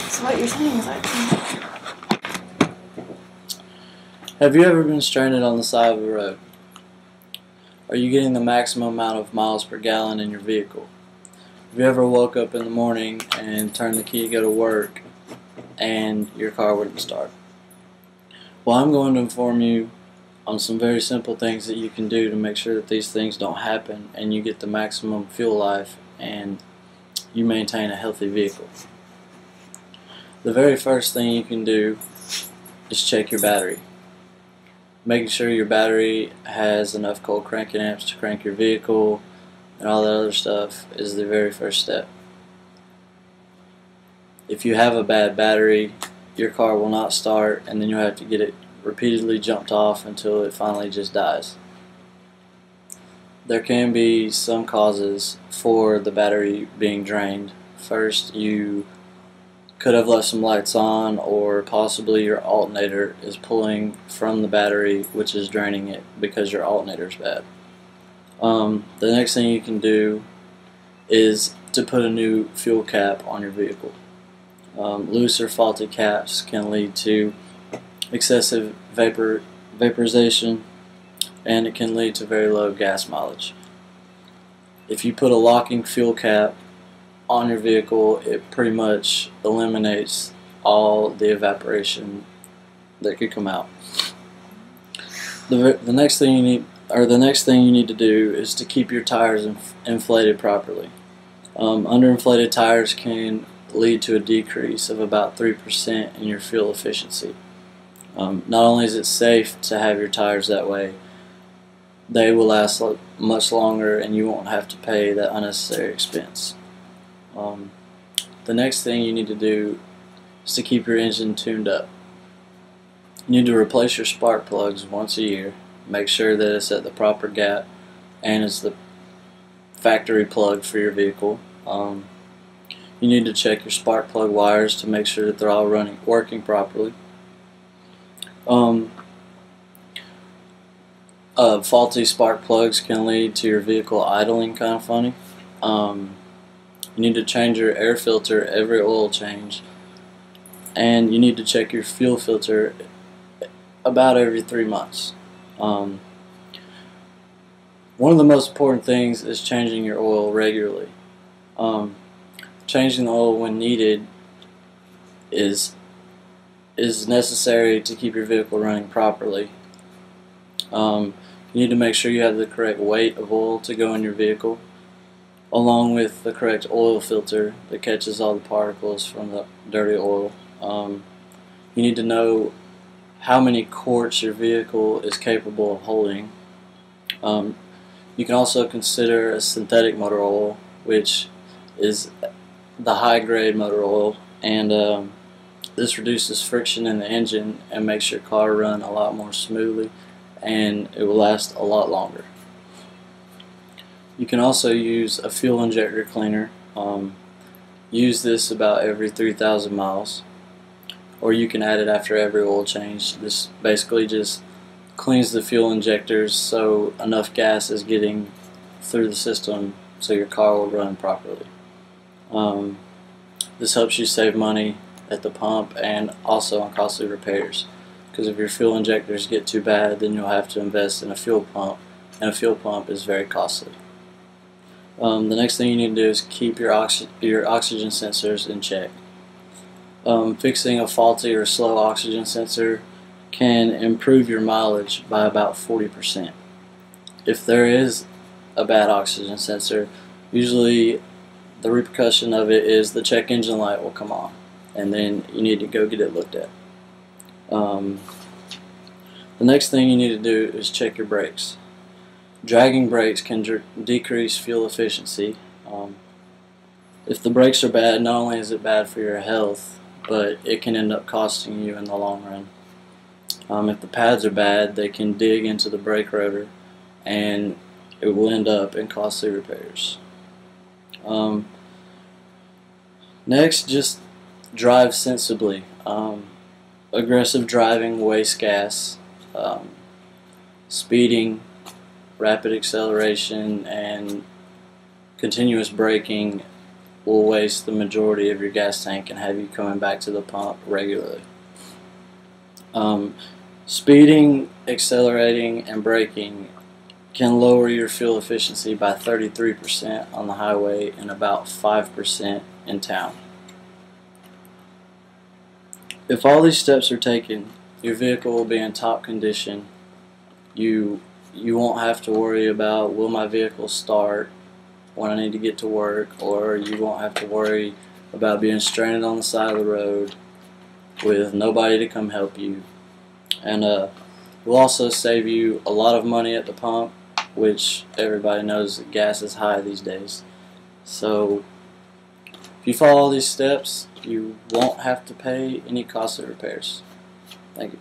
So what you're saying is Have you ever been stranded on the side of the road? Are you getting the maximum amount of miles per gallon in your vehicle? Have you ever woke up in the morning and turned the key to go to work and your car wouldn't start? Well, I'm going to inform you on some very simple things that you can do to make sure that these things don't happen and you get the maximum fuel life and you maintain a healthy vehicle. The very first thing you can do is check your battery. Making sure your battery has enough cold cranking amps to crank your vehicle and all that other stuff is the very first step. If you have a bad battery, your car will not start and then you'll have to get it repeatedly jumped off until it finally just dies. There can be some causes for the battery being drained. First, you could have left some lights on, or possibly your alternator is pulling from the battery, which is draining it because your alternator is bad. The next thing you can do is to put a new fuel cap on your vehicle. Loose or faulty caps can lead to excessive vaporization, and it can lead to very low gas mileage. If you put a locking fuel cap on your vehicle, it pretty much eliminates all the evaporation that could come out. The next thing you need to do is to keep your tires inflated properly. Underinflated tires can lead to a decrease of about 3% in your fuel efficiency. Not only is it safe to have your tires that way, they will last much longer and you won't have to pay that unnecessary expense. The next thing you need to do is to keep your engine tuned up. You need to replace your spark plugs once a year. Make sure that it's at the proper gap and it's the factory plug for your vehicle. You need to check your spark plug wires to make sure that they're all working properly. Faulty spark plugs can lead to your vehicle idling kind of funny. You need to change your air filter every oil change, and you need to check your fuel filter about every 3 months. One of the most important things is changing your oil regularly. Changing the oil when needed is necessary to keep your vehicle running properly. You need to make sure you have the correct weight of oil to go in your vehicle, along with the correct oil filter that catches all the particles from the dirty oil. You need to know how many quarts your vehicle is capable of holding. You can also consider a synthetic motor oil, which is the high-grade motor oil, and this reduces friction in the engine and makes your car run a lot more smoothly, and it will last a lot longer. You can also use a fuel injector cleaner. Use this about every 3,000 miles, or you can add it after every oil change. This basically just cleans the fuel injectors so enough gas is getting through the system so your car will run properly. This helps you save money at the pump and also on costly repairs, because if your fuel injectors get too bad, then you'll have to invest in a fuel pump, and a fuel pump is very costly. The next thing you need to do is keep your oxygen sensors in check. Fixing a faulty or slow oxygen sensor can improve your mileage by about 40%. If there is a bad oxygen sensor, usually the repercussion of it is the check engine light will come on, and then you need to go get it looked at. The next thing you need to do is check your brakes. Dragging brakes can decrease fuel efficiency. If the brakes are bad, not only is it bad for your health, but it can end up costing you in the long run. If the pads are bad, they can dig into the brake rotor and it will end up in costly repairs. Next, just drive sensibly. Aggressive driving wastes gas. Speeding, rapid acceleration, and continuous braking will waste the majority of your gas tank and have you coming back to the pump regularly. Speeding, accelerating, and braking can lower your fuel efficiency by 33% on the highway and about 5% in town. If all these steps are taken, your vehicle will be in top condition. You won't have to worry about, will my vehicle start when I need to get to work, or you won't have to worry about being stranded on the side of the road with nobody to come help you. And it will also save you a lot of money at the pump, which everybody knows that gas is high these days. So if you follow all these steps, you won't have to pay any costly repairs. Thank you.